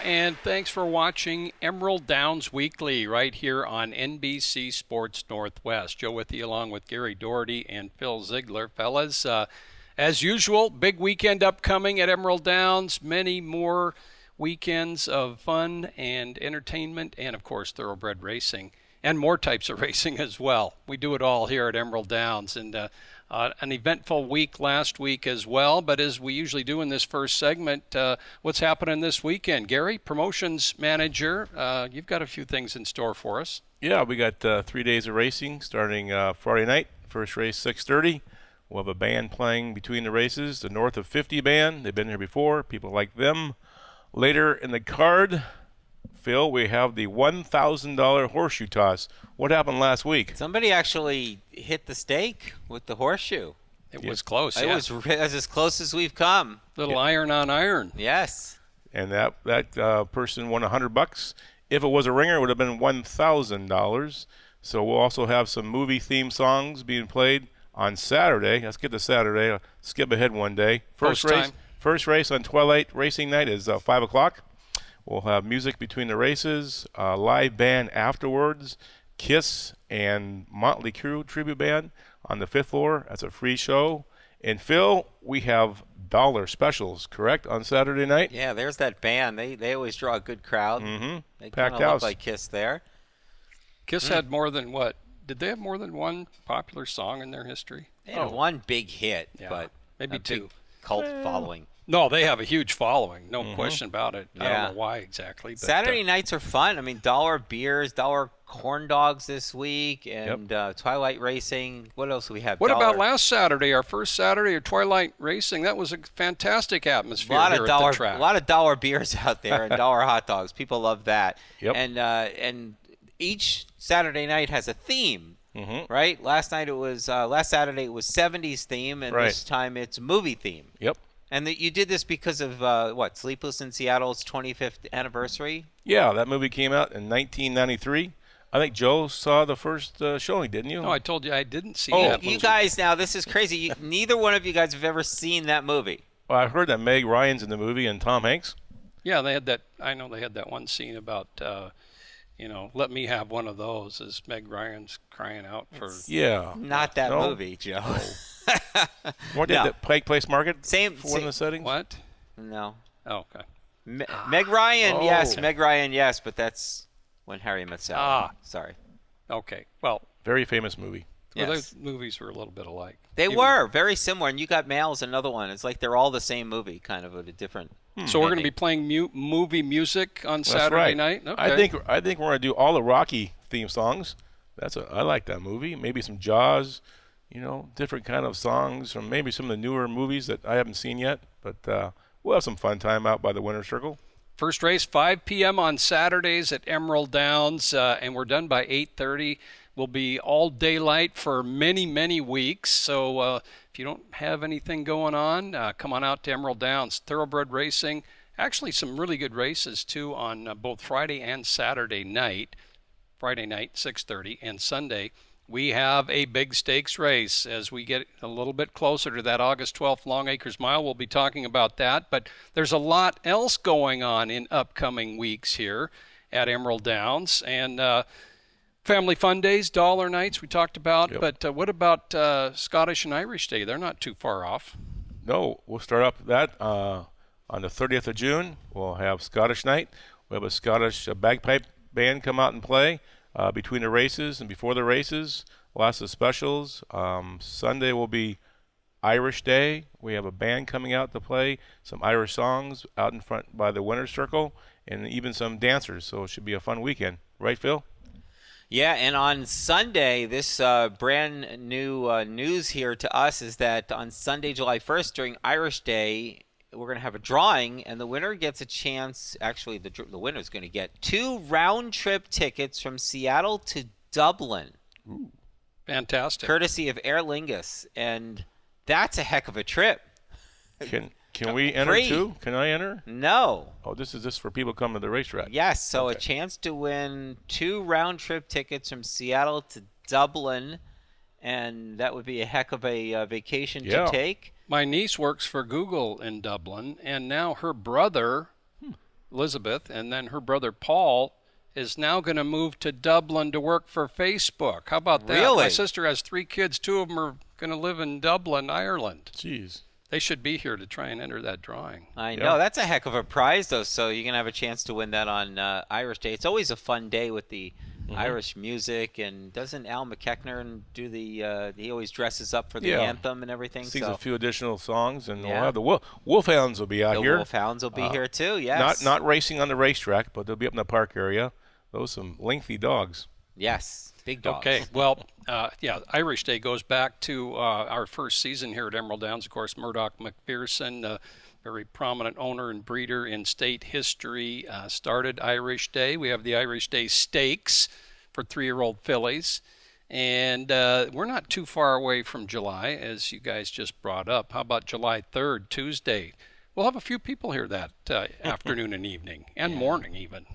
and thanks for watching Emerald Downs Weekly right here on NBC Sports Northwest. Joe with you along with Gary Doherty and Phil Ziegler. Fellas, as usual, big weekend upcoming at Emerald Downs. Many more weekends of fun and entertainment and, of course, thoroughbred racing and more types of racing as well. We do it all here at Emerald Downs. And an eventful week last week as well, but as we usually do in this first segment, what's happening this weekend? Gary, promotions manager, you've got a few things in store for us. Yeah, we got 3 days of racing starting Friday night. First race 6:30. We'll have a band playing between the races, the North of 50 band. They've been here before. People like them. Later in the card, Phil, we have the $1,000 horseshoe toss. What happened last week? Somebody actually hit the stake with the horseshoe. It was close. It was as close as we've come. Little iron on iron. Yes. And that person won $100. If it was a ringer, it would have been $1,000. So we'll also have some movie theme songs being played on Saturday. Let's get to Saturday. I'll skip ahead one day. First race on Twilight Racing Night is 5 o'clock. We'll have music between the races, live band afterwards, Kiss and Motley Crue tribute band on the 5th floor. That's a free show. And Phil, we have dollar specials, correct, on Saturday night? Yeah, there's that band. They always draw a good crowd. Mm-hmm. They Packed kind of house. look like Kiss there. Kiss had more than what? Did they have more than one popular song in their history? They had one big hit, but maybe a two. big cult following. No, they have a huge following, no question about it. Yeah. I don't know why exactly. But, Saturday nights are fun. I mean, dollar beers, dollar corn dogs this week, and Twilight Racing. What else do we have? What about last Saturday, our first Saturday of Twilight Racing? That was a fantastic atmosphere here at the track. A lot of dollar beers out there and dollar hot dogs. People love that. Yep. And each Saturday night has a theme. Mm-hmm. Right? Last Saturday it was 70s theme, and this time it's movie theme. Yep. And you did this because of, Sleepless in Seattle's 25th anniversary? Yeah, that movie came out in 1993. I think Joe saw the first showing, didn't you? No, I told you I didn't see that movie. You guys, now, this is crazy. Neither one of you guys have ever seen that movie. Well, I heard that Meg Ryan's in the movie and Tom Hanks. Yeah, they had that. I know they had that one scene about, let me have one of those as Meg Ryan's crying out for. Not that movie, Joe. What did the Pike Place Market? Same one of the settings? What? No. Oh, okay. Meg Ryan, yes. Meg Ryan, yes. But that's When Harry Met Sally. Sorry. Okay. Well, very famous movie. Well, those movies were a little bit alike. They were very similar. And You Got Mail is another one. It's like they're all the same movie, kind of a different. So we're going to be playing movie music on Saturday night. Okay. I think we're going to do all the Rocky theme songs. I like that movie. Maybe some Jaws. Different kind of songs from maybe some of the newer movies that I haven't seen yet. But we'll have some fun time out by the Winter Circle. First race, 5 p.m. on Saturdays at Emerald Downs, and we're done by 8:30. We'll be all daylight for many, many weeks. So if you don't have anything going on, come on out to Emerald Downs. Thoroughbred racing. Actually, some really good races, too, on both Friday and Saturday night. Friday night, 6:30, and Sunday. We have a big stakes race as we get a little bit closer to that August 12th Long Acres Mile. We'll be talking about that, but there's a lot else going on in upcoming weeks here at Emerald Downs. And family fun days, dollar nights we talked about, but what about Scottish and Irish Day? They're not too far off. No, we'll start up that on the 30th of June. We'll have Scottish night. We'll have a Scottish bagpipe band come out and play. Between the races and before the races, lots of specials. Sunday will be Irish Day. We have a band coming out to play some Irish songs out in front by the Winter Circle, and even some dancers. So it should be a fun weekend. Right, Phil? Yeah, and on Sunday, this brand new news here to us is that on Sunday, July 1st, during Irish Day, we're going to have a drawing, and the winner gets a chance. Actually, the winner is going to get 2 round-trip tickets from Seattle to Dublin. Ooh, fantastic. Courtesy of Aer Lingus, and that's a heck of a trip. Can we enter too? Can I enter? No. Oh, this is just for people coming to the racetrack. Yes, so a chance to win 2 round-trip tickets from Seattle to Dublin, and that would be a heck of a vacation to take. My niece works for Google in Dublin, and now her brother Elizabeth, and then her brother Paul is now going to move to Dublin to work for Facebook. How about that? Really? My sister has 3 kids. 2 of them are going to live in Dublin, Ireland. Jeez. They should be here to try and enter that drawing. I know. That's a heck of a prize, though, so you're going to have a chance to win that on Irish Day. It's always a fun day with the Irish music, and doesn't Al McKechner do the he always dresses up for the anthem and everything? Sings so. a few additional songs, and we'll have the Wolfhounds will be out here. The Wolfhounds will be here, too, yes. Not racing on the racetrack, but they'll be up in the park area. Those some lengthy dogs. Yes, big dogs. Okay, well, Irish Day goes back to our first season here at Emerald Downs. Of course, Murdoch McPherson, very prominent owner and breeder in state history, started Irish Day. We have the Irish Day Stakes for 3-year-old fillies. And we're not too far away from July, as you guys just brought up. How about July 3rd, Tuesday? We'll have a few people here that afternoon and evening, and morning even.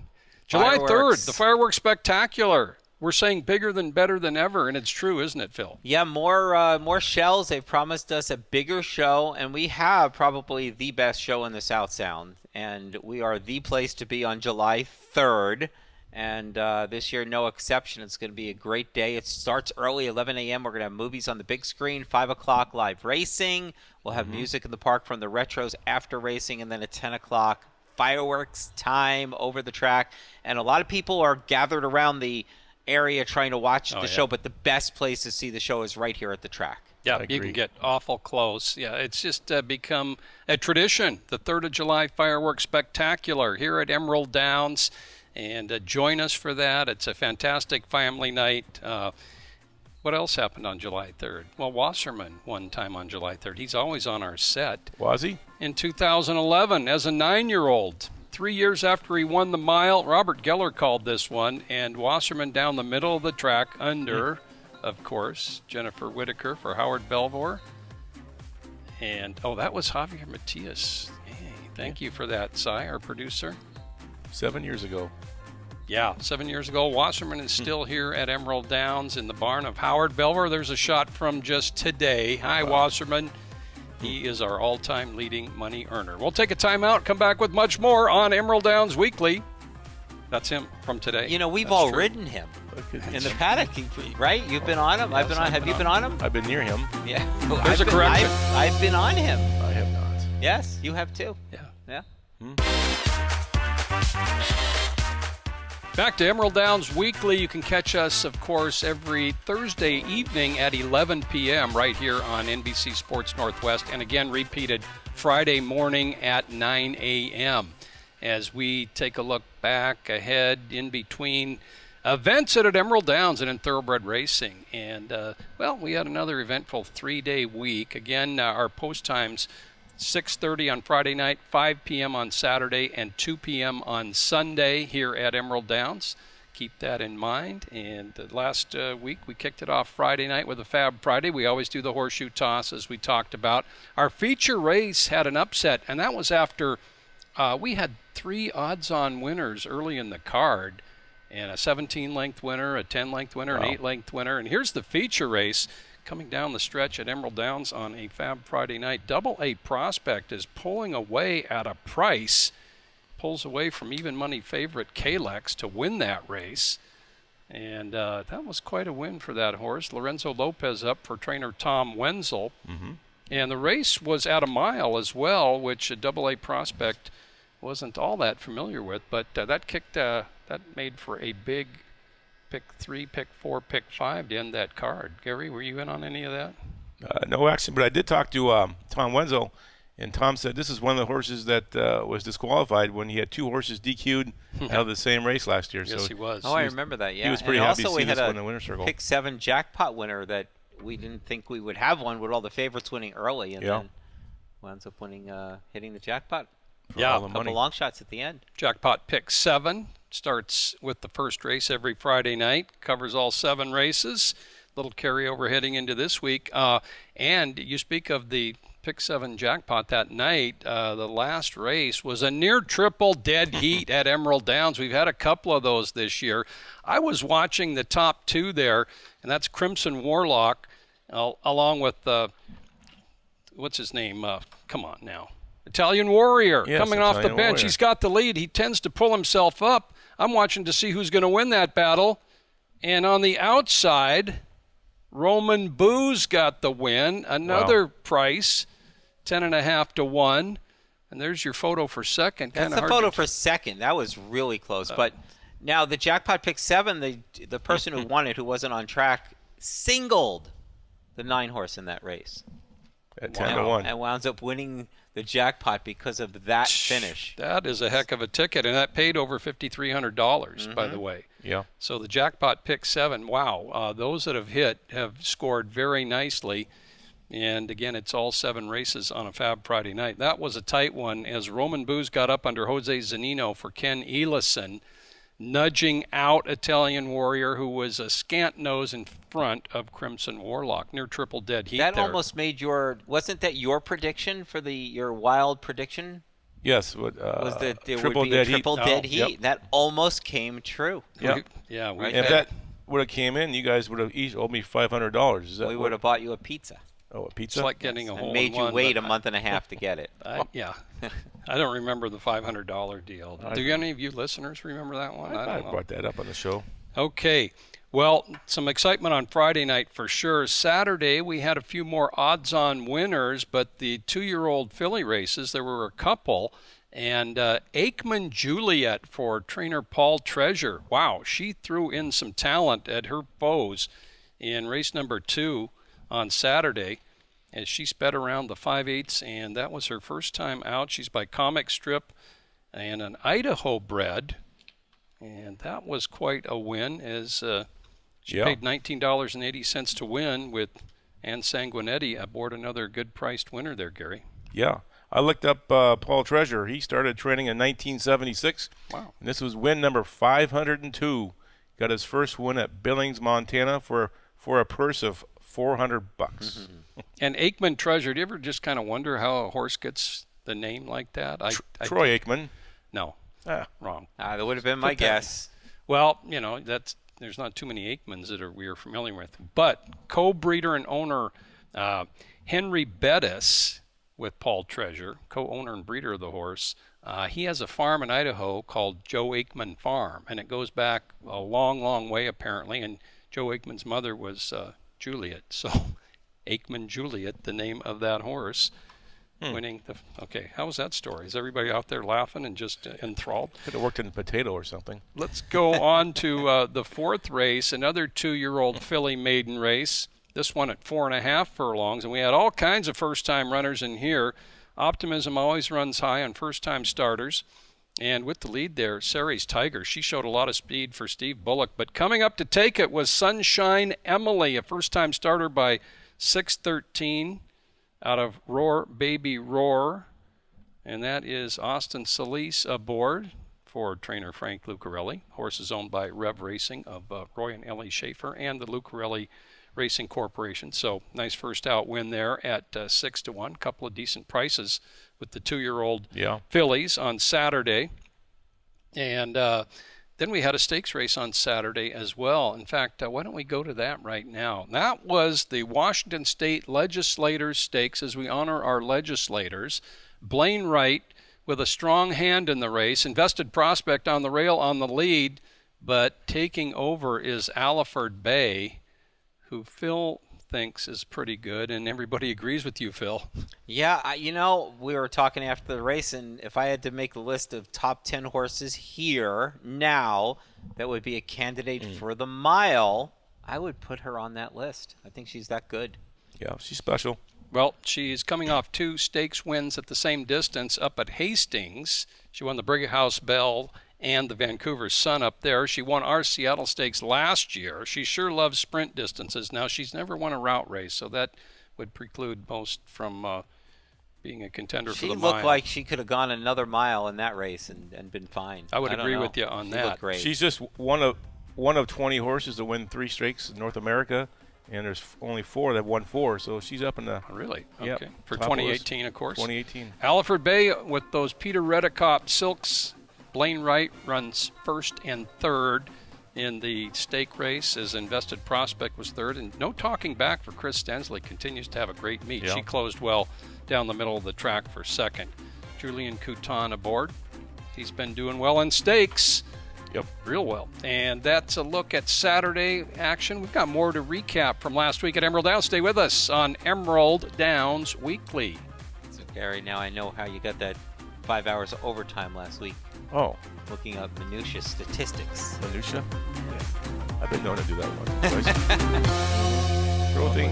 July 3rd, the Fireworks Spectacular. We're saying bigger than better than ever, and it's true, isn't it, Phil? Yeah, more shells. They've promised us a bigger show, and we have probably the best show in the South Sound, and we are the place to be on July 3rd, and this year no exception. It's going to be a great day. It starts early, 11 a.m. We're going to have movies on the big screen, 5 o'clock live racing. We'll have music in the park from the retros after racing, and then at 10 o'clock, fireworks time over the track. And a lot of people are gathered around the area trying to watch the show, but the best place to see the show is right here at the track. Yeah, you can get awful close. Yeah, it's just become a tradition, the 3rd of July Fireworks Spectacular here at Emerald Downs. And join us for that. It's a fantastic family night. What else happened on July 3rd? Well, Wasserman one time on July 3rd. He's always on our set. Was he? In 2011, as a 9-year-old. 3 years after he won the mile, Robert Geller called this one, and Wasserman down the middle of the track under, of course, Jennifer Whitaker for Howard Belvoir. And, that was Javier Matias. Hey, thank you for that, Cy, our producer. 7 years ago. Yeah, 7 years ago. Wasserman is still here at Emerald Downs in the barn of Howard Belvoir. There's a shot from just today. Hi, Wasserman. He is our all-time leading money earner. We'll take a timeout, come back with much more on Emerald Downs Weekly. That's him from today. You know, we've all ridden him in the paddock, right? You've been on him? Yes, Have you been on him? I've been near him. Yeah. There's a correction. I've been on him. I have not. Yes, you have too. Yeah. Yeah. Back to Emerald Downs Weekly. You can catch us, of course, every Thursday evening at 11 p.m. right here on NBC Sports Northwest, and again repeated Friday morning at 9 a.m. as we take a look back, ahead, in between events at Emerald Downs and in thoroughbred racing. And, we had another eventful 3-day week. Again, our post times 6:30 on Friday night, 5 p.m. on Saturday, and 2 p.m. on Sunday here at Emerald Downs. Keep that in mind. And last week we kicked it off Friday night with a Fab Friday. We always do the horseshoe toss, as we talked about. Our feature race had an upset, and that was after we had 3 odds-on winners early in the card, and a 17-length winner, a 10-length winner, an 8-length winner. And here's the feature race coming down the stretch at Emerald Downs on a Fab Friday night. Double A Prospect is pulling away at a price, pulls away from even money favorite Kalex to win that race. And that was quite a win for that horse. Lorenzo Lopez up for trainer Tom Wenzel. Mm-hmm. And the race was at a mile as well, which a Double A Prospect wasn't all that familiar with. But that made for a big pick 3, pick 4, pick 5 to end that card. Gary, were you in on any of that? No action, but I did talk to Tom Wenzel, and Tom said this is one of the horses that was disqualified when he had 2 horses DQ'd out of the same race last year. Yes, so he was. I remember that, yeah. He was pretty happy to see this one in the winner's circle. Pick 7 jackpot winner that we didn't think we would have one with all the favorites winning early, and then winds up winning, hitting the jackpot. All A the couple money. long shots at the end. Jackpot pick 7 starts with the first race every Friday night, covers all 7 races. Little carryover heading into this week. And you speak of the pick 7 jackpot that night. The last race was a near triple dead heat at Emerald Downs. We've had a couple of those this year. I was watching the top 2 there, and that's Crimson Warlock, along with what's his name? Come on now. Italian Warrior Yes, coming off the Italian bench. Warrior. He's got the lead. He tends to pull himself up. I'm watching to see who's going to win that battle. And on the outside, Roman Booz got the win. Another price, 10.5 to 1. And there's your photo for second. That's the photo for second. That was really close. But now the jackpot pick 7, the person who won it, who wasn't on track, singled the 9-horse in that race. At 10 to 1. And wound up winning the jackpot because of that finish. That is a heck of a ticket, and that paid over $5,300, by the way. Yeah. So the jackpot pick 7, wow. Those that have hit have scored very nicely. And again, it's all 7 races on a Fab Friday night. That was a tight one as Roman Booz got up under Jose Zanino for Ken Elison, nudging out Italian Warrior, who was a scant nose in front of Crimson Warlock near triple dead heat. That there. almost made wasn't that your prediction for your wild prediction? Yes. Was that there triple would be dead a triple heat. dead Oh, heat? Yep. That almost came true. Yep. Yeah, we Right. If that would have came in, you guys would have each owed me $500. Is that We would have bought you a pizza. Oh, a it's pizza? like getting a And hole made in you one, wait but a month and a half to get it. yeah. I don't remember the $500 deal. Do any of you listeners remember that one? I I don't know. brought that up on the show. Okay. Well, some excitement on Friday night for sure. Saturday, we had a few more odds-on winners, but the 2-year-old filly races, there were a couple. And Aikman Juliet for trainer Paul Treasure. Wow, she threw in some talent at her foes in race number 2 on Saturday as she sped around the 5/8, and that was her first time out. She's by Comic Strip and an Idaho bred, and that was quite a win as she paid $19.80 to win with Ann Sanguinetti aboard another good-priced winner there, Gary. Yeah. I looked up Paul Treasure. He started training in 1976. Wow. And this was win number 502. Got his first win at Billings, Montana for a purse of $400. And Aikman Treasure, do you ever just kind of wonder how a horse gets the name like that? Troy Aikman. No, wrong. That would have been my guess. Well, there's not too many Aikmans that we are familiar with. But co-breeder and owner Henry Bettis with Paul Treasure, co-owner and breeder of the horse, he has a farm in Idaho called Joe Aikman Farm, and it goes back a long, long way apparently. And Joe Aikman's mother was Juliet, so Aikman Juliet, the name of that horse, winning the. Okay, how was that story? Is everybody out there laughing and just enthralled? Could have worked in potato or something. Let's go on to the 4th race, another 2-year-old filly maiden race. This one at 4.5 furlongs, and we had all kinds of first-time runners in here. Optimism always runs high on first-time starters. And with the lead there, Sary's Tiger, she showed a lot of speed for Steve Bullock. But coming up to take it was Sunshine Emily, a first-time starter by 6:13 out of Roar Baby Roar. And that is Austin Solis aboard for trainer Frank Lucarelli. Horse is owned by Rev Racing of Roy and Ellie Schaefer and the Lucarelli Racing Corporation. So nice first out win there at 6 to 1. Couple of decent prices with the 2-year-old fillies on Saturday. And then we had a stakes race on Saturday as well. In fact, why don't we go to that right now? That was the Washington State Legislators Stakes as we honor our legislators. Blaine Wright with a strong hand in the race. Invested Prospect on the rail on the lead, but taking over is Aliford Bay, who Phil thinks is pretty good, and everybody agrees with you, Phil. Yeah, we were talking after the race, and if I had to make a list of top 10 horses here now that would be a candidate for the mile, I would put her on that list. I think she's that good. Yeah, she's special. Well, she's coming off 2 stakes wins at the same distance up at Hastings. She won the Brighouse Bell and the Vancouver Sun up there. She won our Seattle Stakes last year. She sure loves sprint distances. Now, she's never won a route race, so that would preclude most from being a contender for the mile. She looked like she could have gone another mile in that race and been fine. I would agree with you on She that. looked great. She's just one of 20 horses to win 3 stakes in North America, and there's only 4 that have won 4, so she's up in the Really? Yep. Okay. For Top 2018, of course. 2018. Aliford Bay with those Peter Redicott Silks. Blaine Wright runs 1st and 3rd in the stake race as Invested Prospect was 3rd. And no talking back for Chris Stensley. Continues to have a great meet. Yeah. She closed well down the middle of the track for 2nd. Julian Couton aboard. He's been doing well in stakes. Yep. Real well. And that's a look at Saturday action. We've got more to recap from last week at Emerald Downs. Stay with us on Emerald Downs Weekly. So, Gary, now I know how you got that 5 hours of overtime last week. Oh. Looking up minutia statistics. Minutia? Yeah. I've been known to do that one.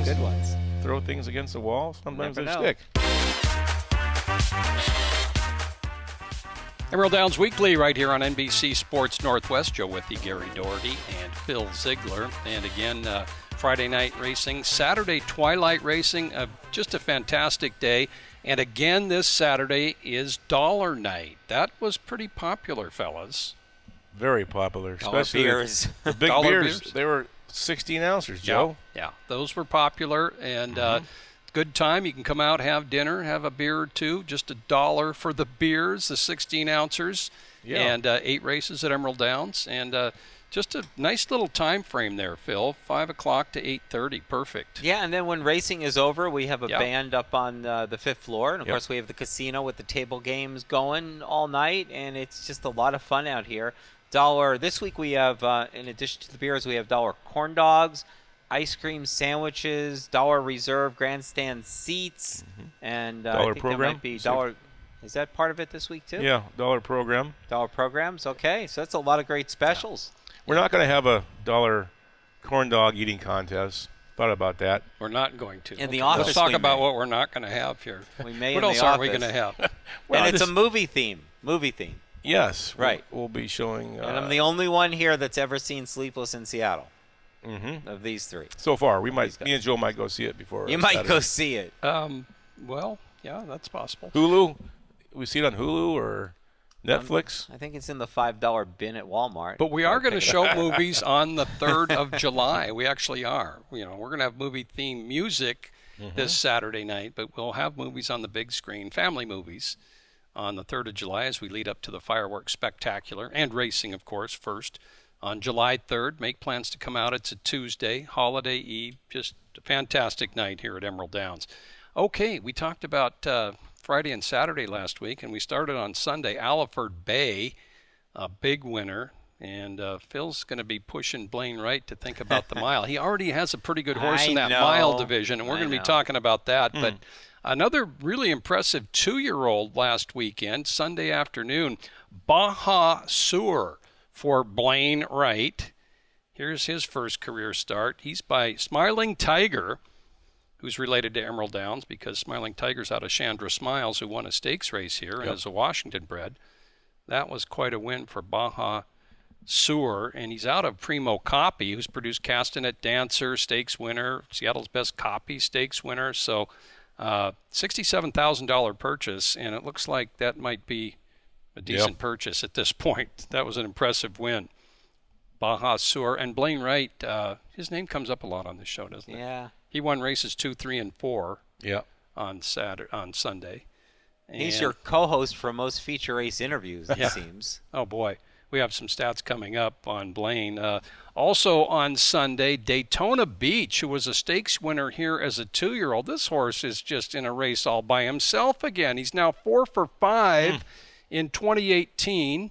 Good ones. Throw things against the wall. Sometimes they Never know. stick. Emerald Downs Weekly right here on NBC Sports Northwest. Joe Withy, Gary Doherty, and Phil Ziegler. And again, Friday night racing, Saturday twilight racing, just a fantastic day. And again, this Saturday is Dollar Night. That was pretty popular, fellas. Very popular, especially beers. the big Dollar beers. beers. They were 16 ounces, Joe. Yeah, those were popular, and good time. You can come out, have dinner, have a beer or two. Just $1 for the beers, the 16 ounces, and 8 races at Emerald Downs, and just a nice little time frame there, Phil. 5 o'clock to 8:30, perfect. Yeah, and then when racing is over, we have a band up on the 5th floor, and of course we have the casino with the table games going all night, and it's just a lot of fun out here. $1 this week we have, in addition to the beers, we have $1 corn dogs, ice cream sandwiches, $1 reserve grandstand seats, and I think program? there might be $1. Is that part of it this week too? Yeah, $1 program. $1 programs. Okay, so that's a lot of great specials. We're not going to have a $1 corn dog eating contest. Thought about that. We're not going to. In the office, Let's talk we about may. what we're not going to have here. We may. What in else the aren't we office. going to have? And it's a movie theme. Yes. Right. We'll be showing. And I'm the only one here that's ever seen Sleepless in Seattle. Mm-hmm. Of these three. So far, me and Joe might go see it before. You might Saturday. go see it. Well, yeah, that's possible. Hulu. We see it on Hulu or Netflix. I think it's in the $5 bin at Walmart. But we are going to show movies on the 3rd of July. We actually are. We're going to have movie-themed music this Saturday night, but we'll have movies on the big screen, family movies, on the 3rd of July as we lead up to the fireworks spectacular and racing, of course, first. On July 3rd, make plans to come out. It's a Tuesday, holiday eve. Just a fantastic night here at Emerald Downs. Okay, we talked about Friday and Saturday last week, and we started on Sunday. Alliford Bay, a big winner, and Phil's going to be pushing Blaine Wright to think about the mile. He already has a pretty good horse in that mile division, and we're going to be talking about that. But another really impressive 2-year-old last weekend, Sunday afternoon, Baja Sur for Blaine Wright. Here's his first career start. He's by Smiling Tiger, who's related to Emerald Downs because Smiling Tiger's out of Chandra Smiles, who won a stakes race here and is a Washington bred. That was quite a win for Baja Sur, and he's out of Primo Copy, who's produced Castanet Dancer, stakes winner, Seattle's Best Copy, stakes winner. So $67,000 purchase, and it looks like that might be a decent purchase at this point. That was an impressive win. Baja Sur and Blaine Wright, his name comes up a lot on this show, doesn't it? Yeah. He won races 2, 3, and 4 on Sunday. And he's your co-host for most feature race interviews, it seems. Oh, boy. We have some stats coming up on Blaine. Also on Sunday, Daytona Beach, who was a stakes winner here as a 2-year-old. This horse is just in a race all by himself again. He's now 4 for 5 in 2018,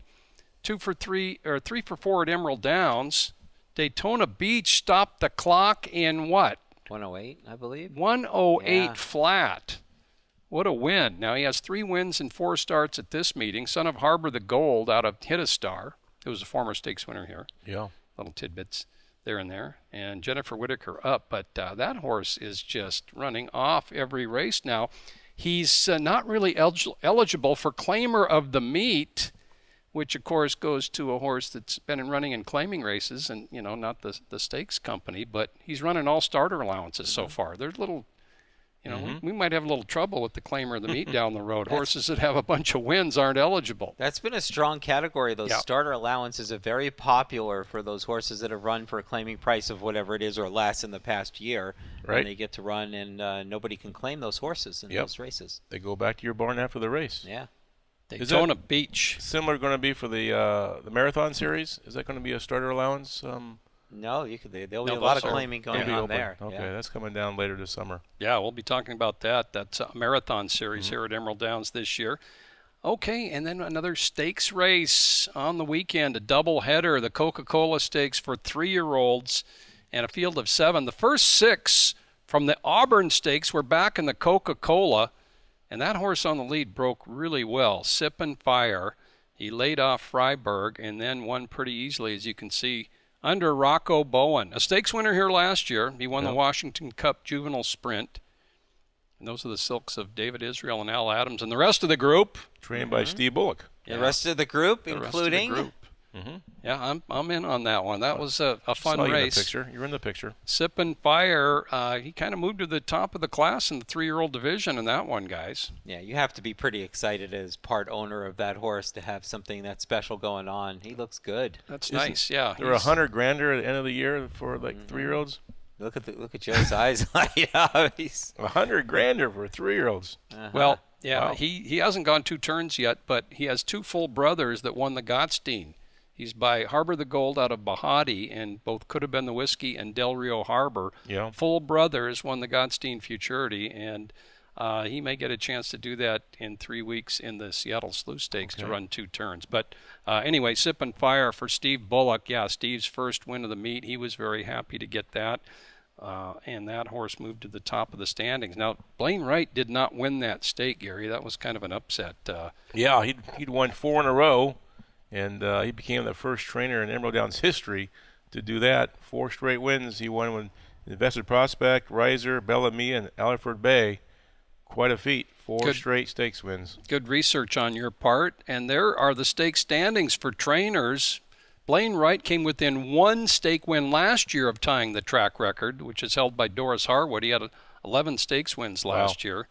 3 for 4 at Emerald Downs. Daytona Beach stopped the clock in what? 108, I believe. 108 flat. What a win. Now he has 3 wins and 4 starts at this meeting. Son of Harbor the Gold out of Hit a Star, who was a former stakes winner here. Yeah. Little tidbits there and there. And Jennifer Whitaker up. But that horse is just running off every race now. He's not really eligible for claimer of the meet, which of course goes to a horse that's been running in claiming races and, not the stakes company, but he's running all starter allowances so far. There's little, we might have a little trouble with the claimer of the meet down the road. Horses that have a bunch of wins aren't eligible. That's been a strong category. Those starter allowances are very popular for those horses that have run for a claiming price of whatever it is or less in the past year. Right. And they get to run and nobody can claim those horses in those races. They go back to your barn after the race. Yeah. Daytona Beach. Similar going to be for the marathon series? Is that going to be a starter allowance? No, there'll be a lot of claiming going on open. there. Okay, that's coming down later this summer. Yeah, we'll be talking about that. That's a marathon series here at Emerald Downs this year. Okay, and then another stakes race on the weekend, a doubleheader, the Coca-Cola Stakes for 3-year-olds and a field of 7. The first 6 from the Auburn Stakes were back in the Coca-Cola, and that horse on the lead broke really well. Sip and Fire. He laid off Freiburg and then won pretty easily, as you can see, under Rocco Bowen. A stakes winner here last year. He won the Washington Cup Juvenile Sprint. And those are the silks of David Israel and Al Adams. And the rest of the group, trained by Steve Bullock. The rest of the group, the including... rest of the group. Yeah, I'm in on that one. That was a fun Saw you race. in the picture. You're in the picture. Sip and Fire, he kind of moved to the top of the class in the 3-year-old division in that one, guys. Yeah, you have to be pretty excited as part owner of that horse to have something that special going on. He looks good. That's nice, yeah. There were 100 grander at the end of the year for like 3-year-olds. Look at Joe's eyes light up. He's 100 grander for 3-year-olds. Well, yeah, Wow. he hasn't gone 2 turns yet, but he has 2 full brothers that won the Gottstein. He's by Harbor the Gold out of Bahati, and both Could Have Been the Whiskey and Del Rio Harbor. Yeah. Full brothers won the Gottstein Futurity, and he may get a chance to do that in 3 weeks in the Seattle Slew Stakes to run 2 turns. But anyway, Sip and Fire for Steve Bullock. Yeah, Steve's first win of the meet. He was very happy to get that. And that horse moved to the top of the standings. Now, Blaine Wright did not win that stake, Gary. That was kind of an upset. Yeah, he'd won 4 in a row, and he became the first trainer in Emerald Downs history to do that. 4 straight wins. He won with Invested Prospect, Riser, Bellamy, and Alfred Bay. Quite a feat. 4 straight stakes wins. Good research on your part. And there are the stake standings for trainers. Blaine Wright came within 1 stake win last year of tying the track record, which is held by Doris Harwood. He had 11 stakes wins last year.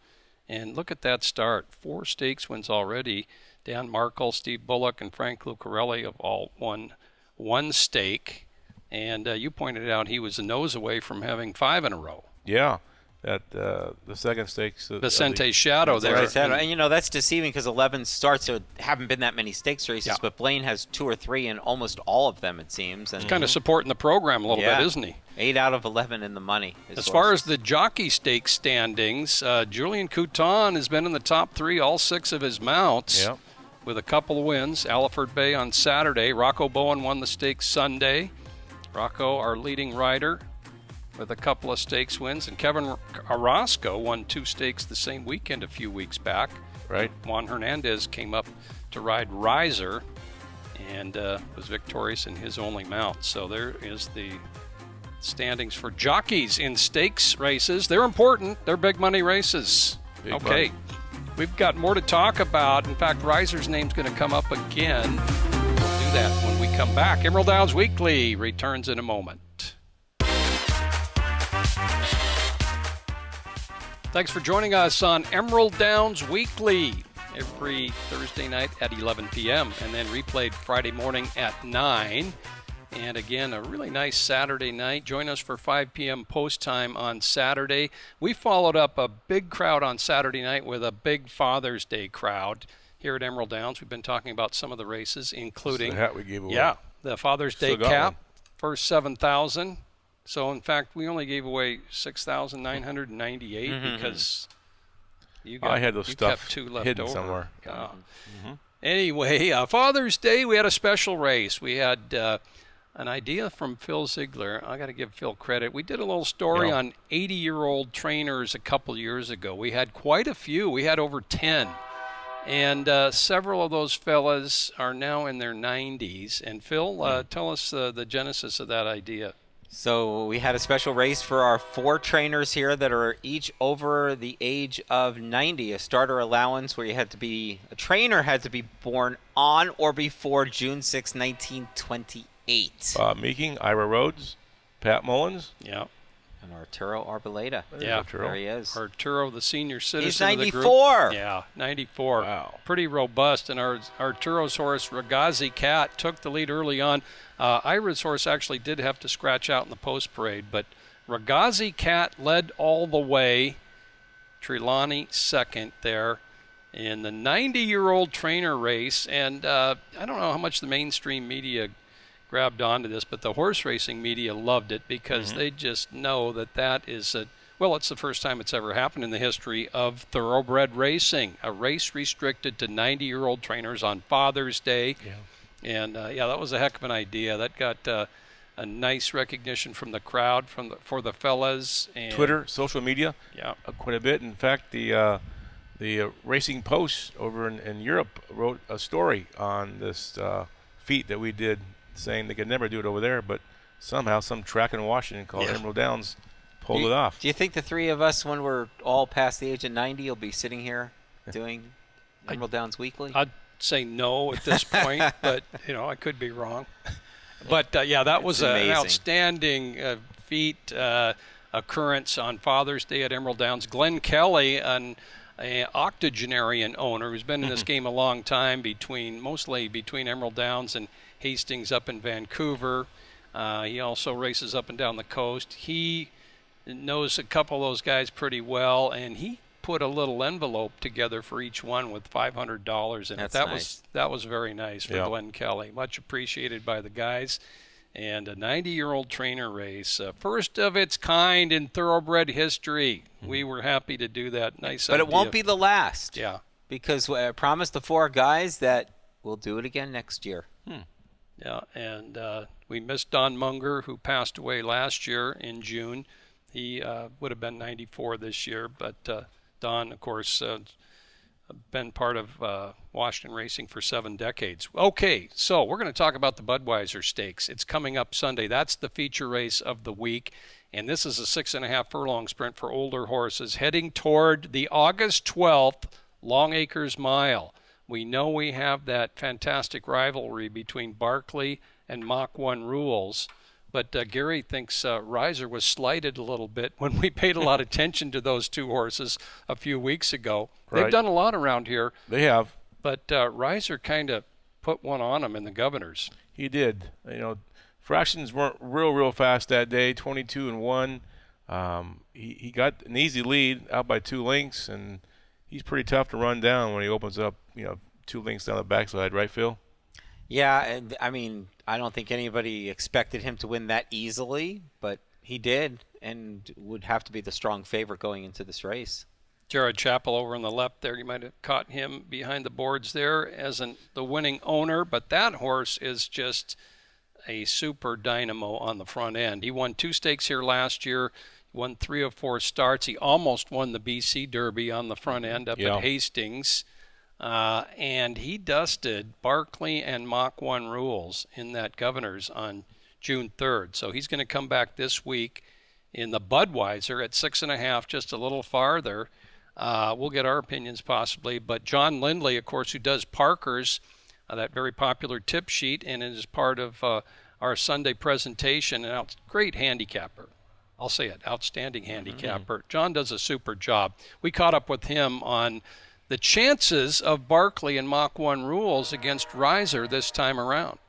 And look at that start. 4 stakes wins already. Dan Markle, Steve Bullock, and Frank Lucarelli have all won 1 stake. And you pointed out he was a nose away from having 5 in a row. Yeah, that the second stakes. Vicente Shadow there. Right. And that's deceiving because 11 starts. There haven't been that many stakes races, but Blaine has 2 or 3 in almost all of them, it seems. And He's kind of supporting the program a little bit, isn't he? 8 out of 11 in the money. As far as the jockey stake standings, Julian Couton has been in the top 3 all 6 of his mounts with a couple of wins. Alfred Bay on Saturday. Rocco Bowen won the stakes Sunday. Rocco, our leading rider, with a couple of stakes wins. And Kevin Orozco won 2 stakes the same weekend a few weeks back. Right. Juan Hernandez came up to ride Riser and was victorious in his only mount. So there is the standings for jockeys in stakes races. They're important. They're big money races. Big okay. money. We've got more to talk about. In fact, Riser's name's going to come up again. We'll do that when we come back. Emerald Downs Weekly returns in a moment. Thanks for joining us on Emerald Downs Weekly every Thursday night at 11 p.m. and then replayed Friday morning at 9. And again, a really nice Saturday night. Join us for 5 p.m. post time on Saturday. We followed up a big crowd on Saturday night with a big Father's Day crowd here at Emerald Downs. We've been talking about some of the races, including the hat we gave away. Yeah, the Father's Day Still got cap, one. first 7,000. So, in fact, we only gave away 6,998 because I had those you stuff kept 2 left hidden over. somewhere. Anyway, Father's Day, we had a special race. We had an idea from Phil Ziegler. I got to give Phil credit. We did a little story on 80-year-old trainers a couple years ago. We had quite a few. We had over 10. And several of those fellas are now in their 90s. And Phil, tell us the genesis of that idea. So we had a special race for our 4 trainers here that are each over the age of 90. A starter allowance where a trainer had to be born on or before June 6, 1928. Bob Meeking, Ira Rhodes, Pat Mullins. Yeah. And Arturo Arboleda. Yeah. Arturo. There he is. Arturo, the senior citizen He's of the group. 94. Yeah, 94. Wow. Pretty robust. And Arturo's horse, Ragazzi Cat, took the lead early on. Ira's horse actually did have to scratch out in the post parade, but Ragazzi Cat led all the way. Trelawney second there in the 90-year-old trainer race. And I don't know how much the mainstream media grabbed onto this, but the horse racing media loved it because they just know that is Well, it's the first time it's ever happened in the history of thoroughbred racing. A race restricted to 90-year-old trainers on Father's Day. Yeah. And, that was a heck of an idea. That got a nice recognition from the crowd for the fellas. And Twitter, social media, yeah, quite a bit. In fact, the Racing Post over in Europe wrote a story on this feat that we did, saying they could never do it over there, but somehow some track in Washington called Emerald Downs pulled it off. Do you think the three of us, when we're all past the age of 90, will be sitting here doing Emerald Downs Weekly? I'd say no at this point, but, I could be wrong. But, that was an outstanding feat, occurrence on Father's Day at Emerald Downs. Glenn Kelly, an octogenarian owner who's been in this game a long time, mostly between Emerald Downs and Hastings up in Vancouver. He also races up and down the coast. He knows a couple of those guys pretty well, and he put a little envelope together for each one with $500 in it. That was very nice for Glenn Kelly. Much appreciated by the guys. And a 90-year-old trainer race, first of its kind in thoroughbred history. We were happy to do that. Nice But idea. it won't be the last. Yeah. Because I promised the four guys that we'll do it again next year. Yeah, and we missed Don Munger, who passed away last year in June. He would have been 94 this year, but Don, of course, been part of Washington racing for 7 decades. Okay, so we're going to talk about the Budweiser Stakes. It's coming up Sunday. That's the feature race of the week, and this is a 6.5 furlong sprint for older horses heading toward the August 12th Long Acres Mile. We know we have that fantastic rivalry between Barkley and Mach 1 Rules, but Gary thinks Riser was slighted a little bit when we paid a lot of attention to those two horses a few weeks ago. They've done a lot around here. They have. But Riser kind of put one on them in the Governors. He did. Fractions weren't real fast that day, 22-1. He got an easy lead out by 2 lengths, and he's pretty tough to run down when he opens up, 2 lengths down the backside, right, Phil? Yeah, and I don't think anybody expected him to win that easily, but he did, and would have to be the strong favorite going into this race. Jared Chappell over on the left there, you might have caught him behind the boards there as the winning owner, but that horse is just a super dynamo on the front end. He won 2 stakes here last year, won 3 of 4 starts. He almost won the BC Derby on the front end up at Hastings. And he dusted Barkley and Mach 1 Rules in that Governors on June 3rd. So he's going to come back this week in the Budweiser at 6.5, just a little farther. We'll get our opinions possibly. But John Lindley, of course, who does Parker's, that very popular tip sheet, and is part of our Sunday presentation, and great handicapper. I'll say it, outstanding handicapper. John does a super job. We caught up with him on the chances of Barkley and Mach 1 Rules against Riser this time around.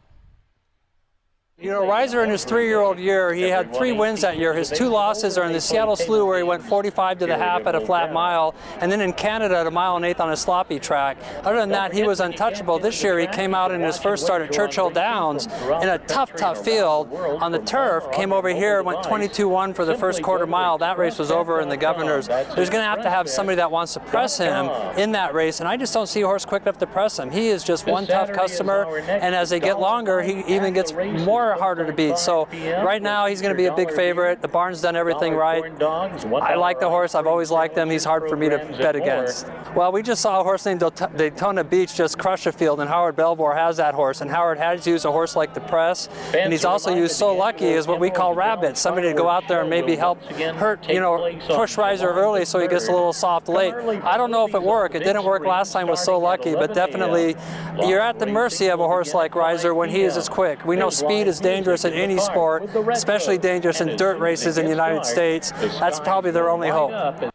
Riser in his 3-year-old year, he had 3 wins that year. His 2 losses are in the Seattle Slough, where he went 45 to the half at a flat mile, and then in Canada at a 1.8 mile on a sloppy track. Other than that, he was untouchable. This year, he came out in his first start at Churchill Downs in a tough field on the turf, came over here, went 22-1 for the first quarter mile. That race was over in the Governors. There's going to have somebody that wants to press him in that race, and I just don't see a horse quick enough to press him. He is just one tough customer, and as they get longer, he even gets more harder to beat. So right now he's going to be a big favorite. The barn's done everything right. I like the horse. I've always liked him. He's hard for me to bet against. Well, we just saw a horse named Daytona Beach just crush a field, and Howard Belvoir has that horse. And Howard has used a horse like the Press, and he's also used So Lucky as what we call rabbit, somebody to go out there and maybe help push Riser early so he gets a little soft late. I don't know if it worked. It didn't work last time with So Lucky, but definitely you're at the mercy of a horse like Riser when he is as quick. We know speed is dangerous in any sport, especially dangerous in dirt races in the United States. That's probably their only hope.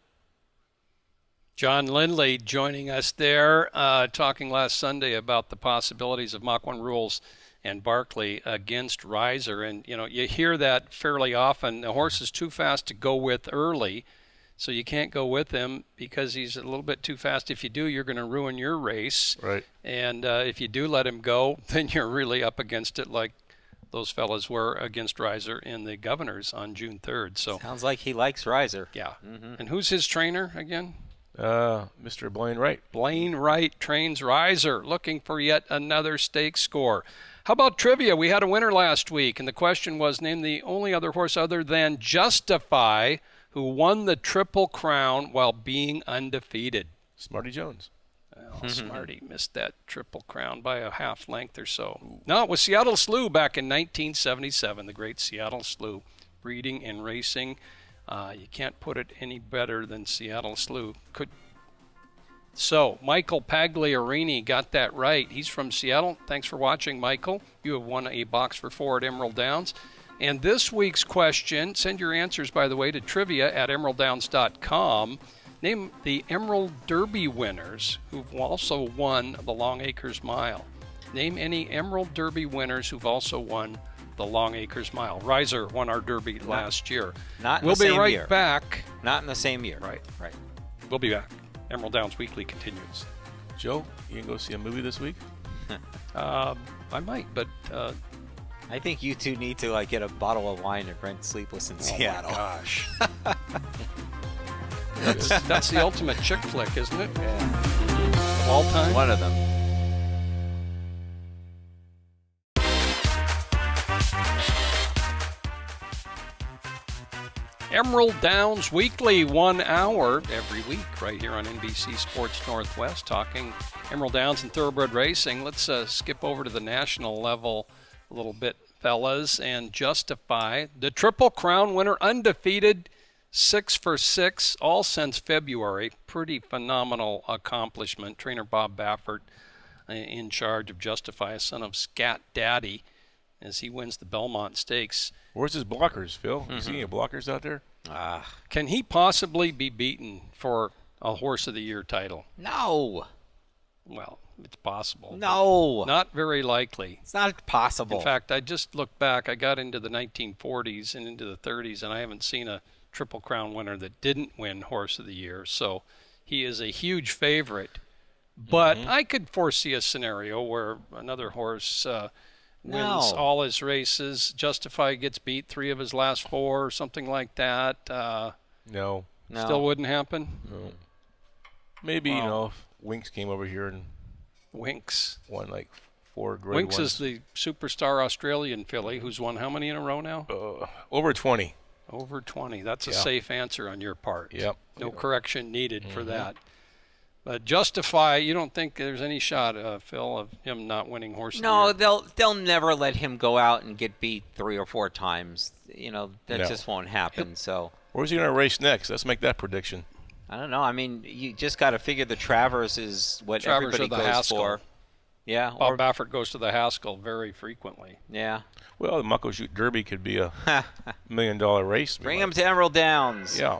John Lindley joining us there, talking last Sunday about the possibilities of Mach 1 Rules and Barkley against Riser. And, you hear that fairly often. The horse is too fast to go with early, so you can't go with him because he's a little bit too fast. If you do, you're going to ruin your race. Right. And if you do let him go, then you're really up against it like those fellas were against Reiser in the Governors on June 3rd. So Sounds like he likes Reiser. yeah. And who's his trainer again? Mr. Blaine Wright. Blaine Wright trains Reiser, looking for yet another stakes score. How about trivia? We had a winner last week, and the question was, name the only other horse other than Justify who won the Triple Crown while being undefeated. Smarty Jones. Well, Smarty missed that Triple Crown by a half length or so. No, it was Seattle Slew back in 1977, the great Seattle Slew. Breeding and racing. You can't put it any better than Seattle Slew. So, Michael Pagliarini got that right. He's from Seattle. Thanks for watching, Michael. You have won a box for 4 at Emerald Downs. And this week's question, send your answers, by the way, to trivia@emeralddowns.com. Name the Emerald Derby winners who've also won the Long Acres Mile. Name any Emerald Derby winners who've also won the Long Acres Mile. Reiser won our Derby last year. Not in We'll the be same right year. back. Not in the same year. Right. Right. We'll be back. Emerald Downs Weekly continues. Joe, you can go see a movie this week? I might, but I think you two need to get a bottle of wine and rent Sleepless in Seattle. oh my gosh. That's the ultimate chick flick, isn't it? Yeah. Of all time? One of them. Emerald Downs Weekly, 1 hour every week right here on NBC Sports Northwest, talking Emerald Downs and thoroughbred racing. Let's skip over to the national level a little bit, fellas, and Justify. The Triple Crown winner, undefeated, 6 for 6, all since February. Pretty phenomenal accomplishment. Trainer Bob Baffert in charge of Justify, a son of Scat Daddy, as he wins the Belmont Stakes. Where's his blockers, Phil? You see any blockers out there? Can he possibly be beaten for a Horse of the Year title? No. Well, it's possible. No. Not very likely. It's not possible. In fact, I just looked back. I got into the 1940s and into the 30s, and I haven't seen a Triple Crown winner that didn't win Horse of the Year. So he is a huge favorite. But I could foresee a scenario where another horse wins all his races. Justify gets beat 3 of his last 4 or something like that. No. Still wouldn't happen? No. Maybe, if Winks came over here and Winks. won 4 grade Winks ones. is the superstar Australian filly who's won how many in a row now? Over 20. Over 20. That's a safe answer on your part. Yep. No correction needed for that. But Justify, you don't think there's any shot, Phil, of him not winning Horse of the No, Year? they'll never let him go out and get beat 3 or 4 times. That just won't happen. So Where's he going to race next? Let's make that prediction. I don't know. I mean, you just got to figure the Travers is what Travers everybody or the goes Haskell. for. Yeah. Bob Baffert goes to the Haskell very frequently. Yeah. Well, the Muckleshoot Derby could be a $1 million race. Bring him to Emerald Downs. Yeah.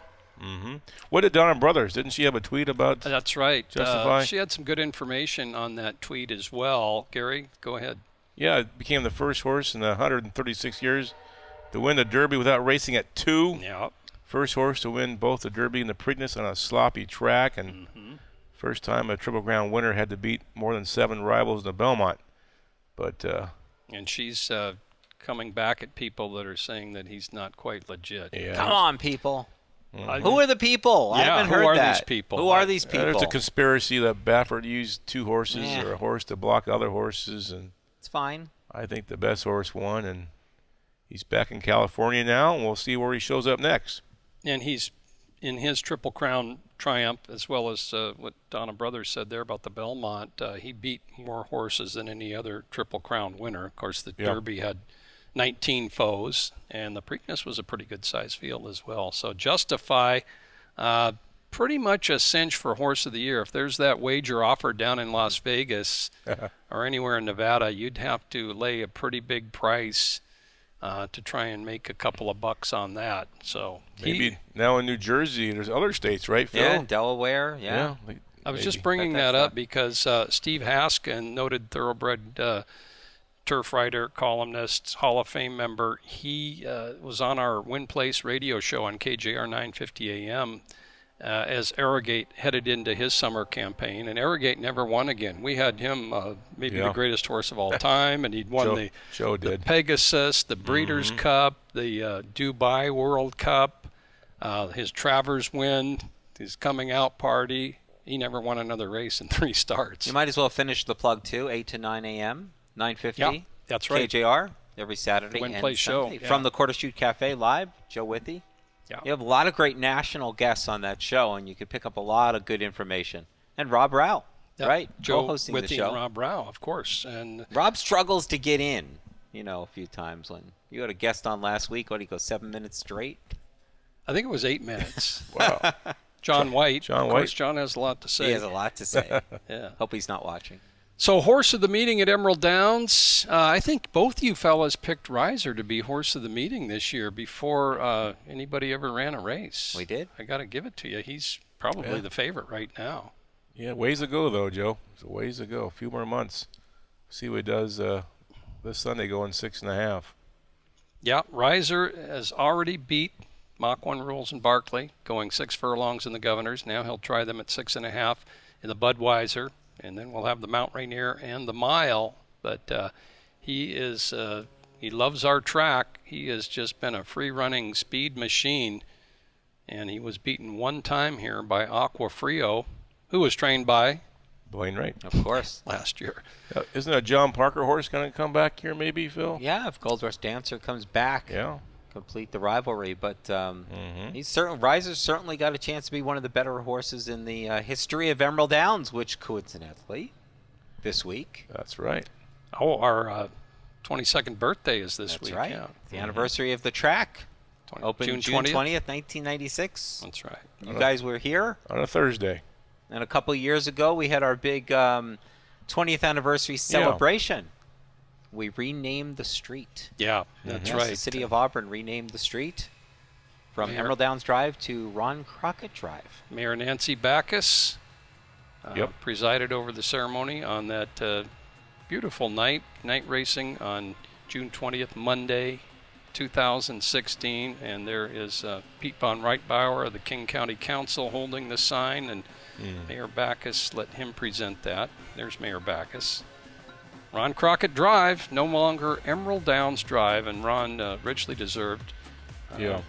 What did Donna Brothers? Didn't she have a tweet about? That's right. Justify? She had some good information on that tweet as well. Gary, go ahead. Yeah, it became the first horse in 136 years to win the Derby without racing at 2. Yeah. First horse to win both the Derby and the Preakness on a sloppy track, and first time a Triple Crown winner had to beat more than 7 rivals in the Belmont. But And she's coming back at people that are saying that he's not quite legit. yeah, Come on, people. I- Who are the people? I Yeah, haven't who heard are that. these people? Who are these people? there's a conspiracy that Baffert used 2 horses Yeah. or a horse to block other horses, and It's fine. I think the best horse won, and he's back in California now, and we'll see where he shows up next. And he's in his Triple Crown triumph, as well as what Donna Brothers said there about the Belmont. He beat more horses than any other Triple Crown winner. Of course, the Derby had 19 foes, and the Preakness was a pretty good size field as well. So Justify, pretty much a cinch for Horse of the Year. If there's that wager offered down in Las Vegas or anywhere in Nevada, you'd have to lay a pretty big price to try and make a couple of bucks on that. So Maybe now in New Jersey, there's other states, right, Phil? Yeah, Delaware. Yeah. I was maybe. just bringing That's that up fun. because Steve Haskin, noted thoroughbred turf writer, columnist, Hall of Fame member, he was on our Win Place radio show on KJR 950 AM, as Arrogate headed into his summer campaign, and Arrogate never won again. We had him maybe the greatest horse of all time, and he'd won the Pegasus, the Breeders' Cup, the Dubai World Cup, his Travers win, his coming out party. He never won another race in 3 starts. You might as well finish the plug too. 8 to 9 a.m. 9:50. Yeah, that's right. KJR every Saturday Win and Play Sunday. Show From the Quarter Shoot Cafe live. Joe Withy. Yeah. You have a lot of great national guests on that show, and you could pick up a lot of good information. And Rob Rao, right? Joe Co-hosting Withy the show. and Rob Rao, of course. And Rob struggles to get in, a few times. When you had a guest on last week, what did he go, 7 minutes straight? I think it was 8 minutes. Wow. John White. John Of course, White. John has a lot to say. He has a lot to say. Yeah. Hope he's not watching. So, horse of the meeting at Emerald Downs. I think both you fellas picked Riser to be horse of the meeting this year before anybody ever ran a race. We did. I got to give it to you. He's probably the favorite right now. Yeah, ways to go, though, Joe. There's a ways to go. A few more months. See what he does this Sunday going 6.5. Yeah, Riser has already beat Mach 1 rules in Barkley, going 6 furlongs in the Governors. Now he'll try them at 6.5 in the Budweiser. And then we'll have the Mount Rainier and the Mile. But he loves our track. He has just been a free-running speed machine. And he was beaten 1 time here by Aqua Frio, who was trained by Blaine Wright. Of course. last year. Isn't a John Parker horse going to come back here maybe, Phil? Yeah, if Gold Rush Dancer comes back. Yeah. Complete the rivalry, but Riser's certainly got a chance to be one of the better horses in the history of Emerald Downs, which coincidentally, this week. That's right. Oh, our 22nd birthday is this That's week. right. Yeah. The anniversary of the track. Opened June 20th, 1996. That's right. You guys were here. On a Thursday. And a couple years ago, we had our big 20th anniversary celebration. We renamed the street. Yeah, that's right. The city of Auburn renamed the street from Emerald Downs Drive to Ron Crockett Drive. Mayor Nancy Backus Yep. presided over the ceremony on that beautiful night racing on June 20th, Monday, 2016. And there is Pete von Reitbauer of the King County Council holding the sign, and Mayor Backus let him present that. There's Mayor Backus. Ron Crockett Drive, no longer Emerald Downs Drive, and Ron richly deserved.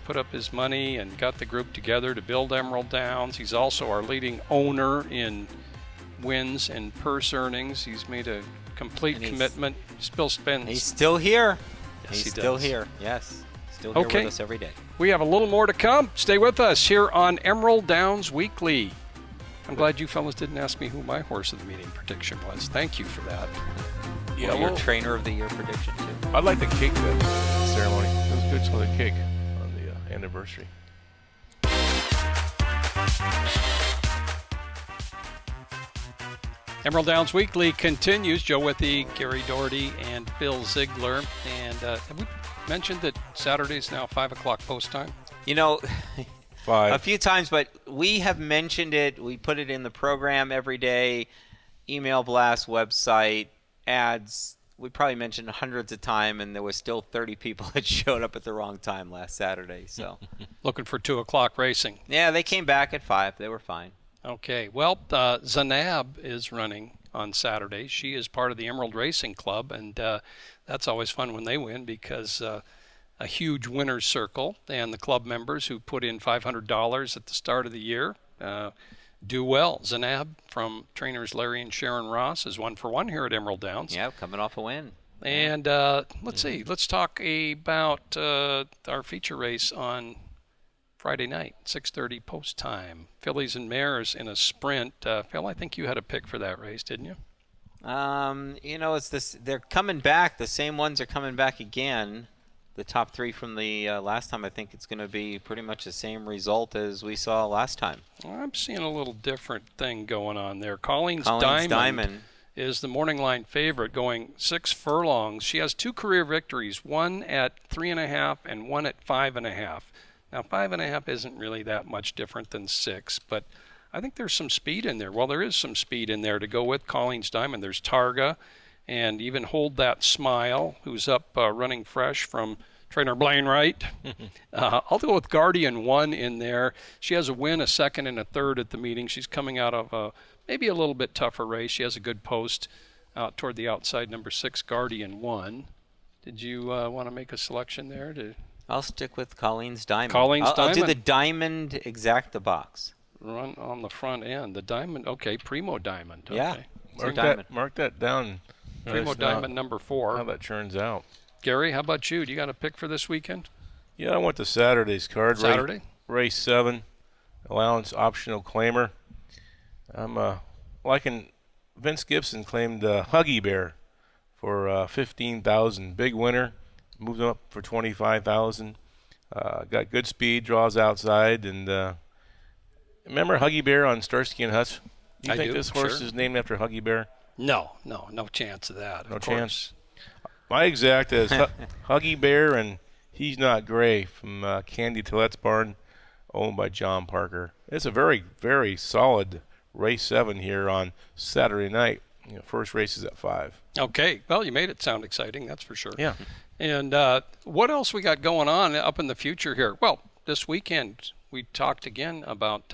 Put up his money and got the group together to build Emerald Downs. He's also our leading owner in wins and purse earnings. He's made a complete commitment. Still spends. He's still here. Yes, He's he still does. here. Yes. Still here with us every day. We have a little more to come. Stay with us here on Emerald Downs Weekly. I'm glad you fellas didn't ask me who my horse of the meeting prediction was. Thank you for that. Yeah, your trainer of the year prediction too. I'd like the cake ceremony. It was good to the cake on the anniversary. Emerald Downs Weekly continues. Joe Withy, Gary Doherty, and Bill Ziegler. And have we mentioned that Saturday's now 5 o'clock post time? Five. A few times, but we have mentioned it. We put it in the program every day, email blast, website, ads. We probably mentioned hundreds of times, and there was still 30 people that showed up at the wrong time last Saturday. So, Looking for 2 o'clock racing. yeah, they came back at 5. They were fine. Okay. Well, Zanab is running on Saturday. She is part of the Emerald Racing Club, and that's always fun when they win because a huge winner's circle, and the club members who put in $500 at the start of the year do well. Zanab from trainers Larry and Sharon Ross is 1 for 1 here at Emerald Downs. Yeah, coming off a win. And let's see. Let's talk about our feature race on Friday night, 6:30 post time. Fillies and Mares in a sprint. Phil, I think you had a pick for that race, didn't you? It's this. They're coming back. The same ones are coming back again. The top 3 from the last time. I think it's going to be pretty much the same result as we saw last time. I'm seeing a little different thing going on there. Colleen's Diamond is the morning line favorite, going 6 furlongs. She has 2 career victories, one at 3.5 and one at 5.5. Now, 5.5 isn't really that much different than 6, but I think there's some speed in there. Well, there is some speed in there to go with Colleen's Diamond. There's Targa and even Hold That Smile, who's up running fresh from Trainer Blaine Wright. I'll go with Guardian 1 in there. She has a win, a second, and a third at the meeting. She's coming out of maybe a little bit tougher race. She has a good post out toward the outside, number 6, Guardian 1. Did you want to make a selection there? I'll stick with Colleen's Diamond. I'll do the Diamond Exacta box. Run on the front end. The Diamond, okay, Primo Diamond. Okay. Yeah. Mark that down. Primo Diamond number 4. How that turns out. Gary, how about you? Do you got a pick for this weekend? Yeah, I went to Saturday's card. Saturday? Race 7, allowance optional claimer. I'm liking Vince Gibson claimed Huggy Bear for $15,000. Big winner. Moved him up for $25,000. Got good speed, draws outside, and remember Huggy Bear on Starsky and Hutch? You think this horse is named after Huggy Bear? No chance of that. No of chance. My exact is Huggy Bear and He's Not Gray from Candy Tillette's barn, owned by John Parker. It's a very, very solid race 7 here on Saturday night. First race is at 5. Okay, well, you made it sound exciting, that's for sure. Yeah. And what else we got going on up in the future here? Well, this weekend we talked again about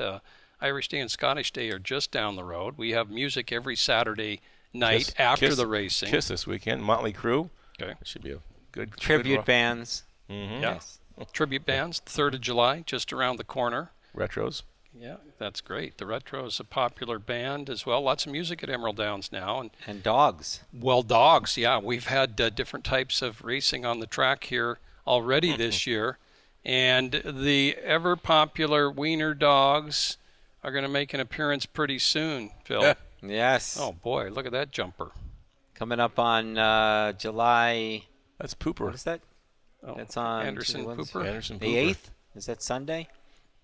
Irish Day and Scottish Day are just down the road. We have music every Saturday night after the racing. Kiss this weekend, Motley Crue. Okay. It should be a good Tribute bands. Mm-hmm. Yes. Tribute bands, 3rd of July, just around the corner. Retros. Yeah, that's great. The Retro is a popular band as well. Lots of music at Emerald Downs now. And dogs. Well, dogs, yeah. We've had different types of racing on the track here already this year. And the ever-popular Wiener dogs are going to make an appearance pretty soon, Phil. Yes. Oh, boy, look at that jumper. Coming up on July... That's Pooper. What is that? Oh, That's on Anderson Pooper. Anderson Pooper. The 8th? Is that Sunday?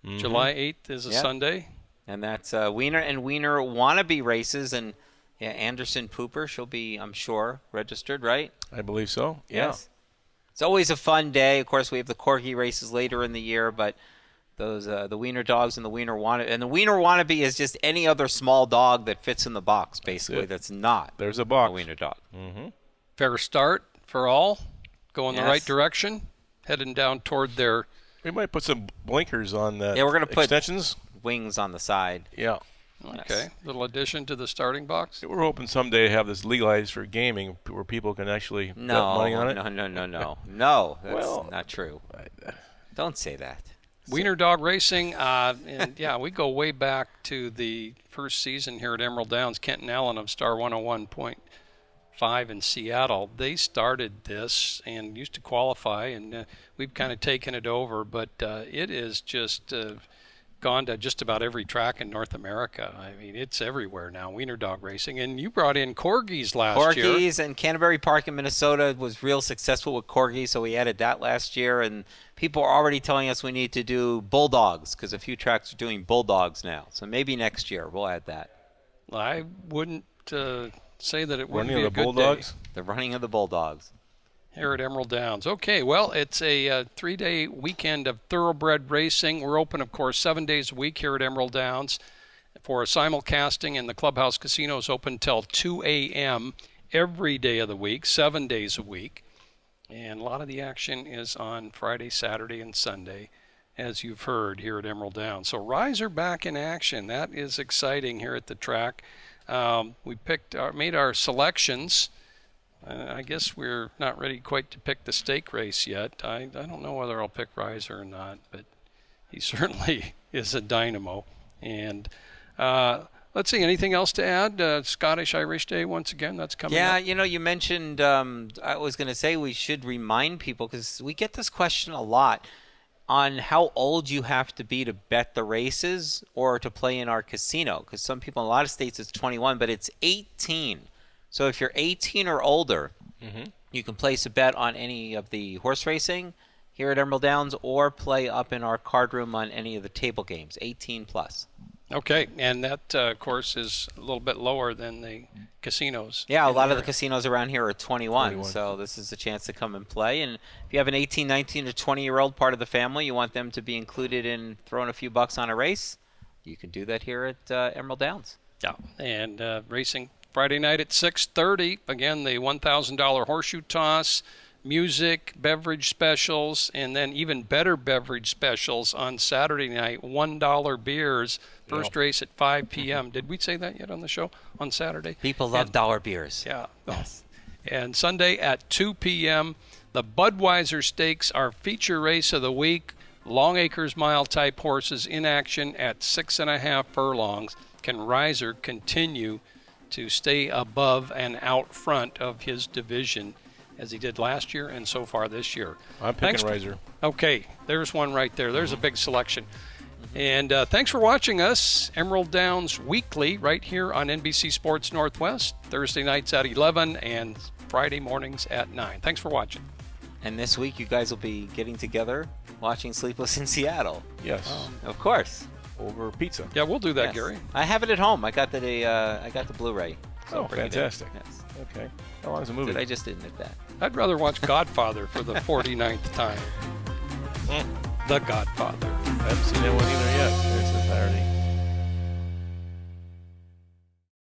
Mm-hmm. July 8th is a Sunday. And that's Wiener and Wiener wannabe races. And Anderson Pooper, she'll be, I'm sure, registered, right? I believe so. Yes. It's always a fun day. Of course, we have the Corgi races later in the year, but those the Wiener dogs and the Wiener wannabe. And the Wiener wannabe is just any other small dog that fits in the box, basically, that's not There's a box. a Wiener dog. Mm-hmm. Fair start for all. Going the right direction. Heading down toward their... We might put some blinkers on the we're going to put extensions. Wings on the side. Yeah. Okay. Little addition to the starting box. We're hoping someday to have this legalized for gaming where people can actually bet money on it. No. No, that's not true. Don't say that. Wiener dog racing, and we go way back to the first season here at Emerald Downs. Kent and Allen of Star 101.5 in Seattle. They started this and used to qualify, and we've kind of taken it over. But it is just gone to just about every track in North America. I mean, it's everywhere now, Wiener dog racing. And you brought in Corgis last year. Corgis, and Canterbury Park in Minnesota was real successful with Corgis, so we added that last year. And people are already telling us we need to do Bulldogs because a few tracks are doing Bulldogs now. So maybe next year we'll add that. I wouldn't say that it wouldn't Running be a of the good Bulldogs? day. The running of the Bulldogs. Here at Emerald Downs. Okay, well, it's a 3-day weekend of thoroughbred racing. We're open, of course, 7 days a week here at Emerald Downs for simulcasting, and the clubhouse casino is open till 2 a.m. every day of the week, 7 days a week. And a lot of the action is on Friday, Saturday, and Sunday, as you've heard here at Emerald Downs. So Riser back in action. That is exciting here at the track. We made our selections. I guess we're not ready quite to pick the stake race yet. I don't know whether I'll pick Riser or not, but he certainly is a dynamo. And let's see, anything else to add? Scottish Irish Day, once again, that's coming up. Yeah, you mentioned, I was going to say we should remind people, because we get this question a lot, on how old you have to be to bet the races or to play in our casino. Because some people in a lot of states it's 21, but it's 18. So if you're 18 or older, you can place a bet on any of the horse racing here at Emerald Downs or play up in our card room on any of the table games, 18 plus. Okay, and that, of course, is a little bit lower than the casinos. Yeah, a lot of the casinos around here are 21, so this is a chance to come and play. And if you have an 18, 19, or 20-year-old part of the family, you want them to be included in throwing a few bucks on a race, you can do that here at Emerald Downs. Yeah, and racing Friday night at 6:30. Again, the $1,000 horseshoe toss, music, beverage specials, and then even better beverage specials on Saturday night. $1 beers. First race at 5 p.m. Did we say that yet on the show on Saturday? People love dollar beers. Yeah. Yes. And Sunday at 2 p.m., the Budweiser Stakes, our feature race of the week. Long Acres Mile type horses in action at 6.5 furlongs. Can Reiser continue to stay above and out front of his division as he did last year and so far this year? I'm picking Reiser. Okay, there's one right there. There's a big selection. And thanks for watching us, Emerald Downs Weekly, right here on NBC Sports Northwest, Thursday nights at 11 and Friday mornings at 9. Thanks for watching. And this week you guys will be getting together watching Sleepless in Seattle. Yes. Of course. Over pizza. Yeah, we'll do that, Yes. Gary. I have it at home. I got the Blu-ray. So Oh, I'll bring it in. fantastic. Yes. Okay. How long is the movie? Did I just admit that? I'd rather watch Godfather for the 49th time. The Godfather. I haven't seen that one either yet. It's entirety.